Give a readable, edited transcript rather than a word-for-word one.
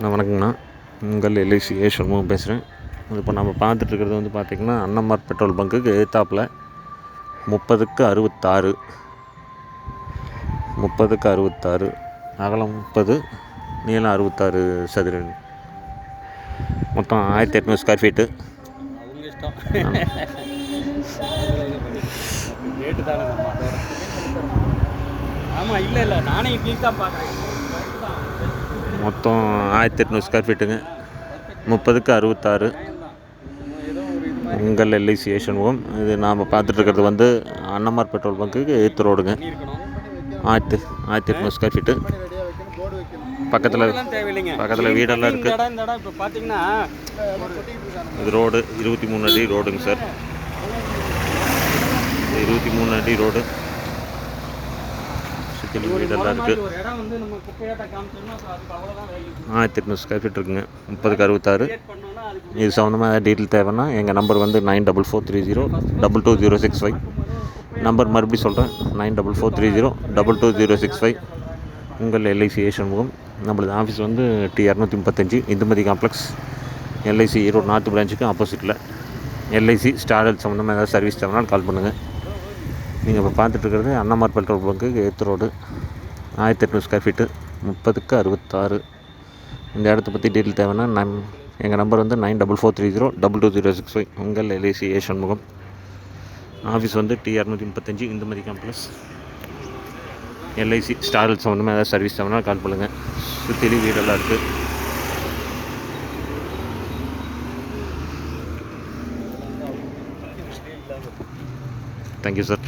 நான் வணக்கங்கண்ணா. உங்கள் எல்ஐசி சண்முகம் பேசுகிறேன். இப்போ நம்ம பார்த்துட்ருக்கிறது வந்து பார்த்திங்கன்னா அன்னமார் பெட்ரோல் பங்க்குக்கு எதிர்த்தாப்பில் 30/66 அகலம் 30, நீளம் 66 சதுர அடி. மொத்தம் 1800 ஸ்கொயர் ஃபீட்டு. மொத்தம் 1800 ஸ்கொயர் ஃபீட்டுங்க. 30/66 உங்கள் எல்ஐசி சண்முகம். இது நாம் பார்த்துட்ருக்கிறது வந்து அன்னமார் பெட்ரோல் பங்க்குக்கு எதிர்த்து ரோடுங்க. 1800 ஸ்கொயர் ஃபீட்டு. பக்கத்தில் வீடெல்லாம் இருக்குது. இது ரோடு 23 அடி ரோடுங்க சார். 23 அடி ரோடு. சுற்றி வீடெல்லாம் இருக்குது. 1800 ஸ்கொயர் ஃபீட் இருக்குங்க. 30/66. இது சம்மந்தமாக டீட்டெயில் தேவைன்னா எங்கள் நம்பர் வந்து 9443022065. நம்பர் மறுபடியும் சொல்கிறேன், 9443022065. உங்கள் எல்ஐசி சண்முகம். நம்மளது ஆஃபீஸ் வந்து T235 Indumathi complex, LIC Erode north பிரான்ச்சுக்கு ஆப்போசிட்டில். எல்ஐசி ஸ்டார் ஹெல்த் சம்மந்தமாக ஏதாவது சர்வீஸ் தேவைனாலும் கால் பண்ணுங்கள். நீங்கள் இப்போ பார்த்துட்ருக்கிறது அன்னமார் பெட்ரோல் பங்க்குக்கு எதிர்த்து ரோடு, 1800 ஸ்கொயர் ஃபீட்டு, 30/66. இந்த இடத்த பற்றி டீட்டெயில் தேவைன்னா எங்கள் நம்பர் வந்து 9443022065. உங்கள் எல்ஐசி சண்முகம். ஆஃபீஸ் வந்து T235 Indumathi complex, LIC star health சம்மந்தமாக ஏதாவது சர்வீஸ் தேவைனாலும் கால் பண்ணுங்கள். சுற்றிலும் வீடெல்லாம் இருக்குது. Thank you sir.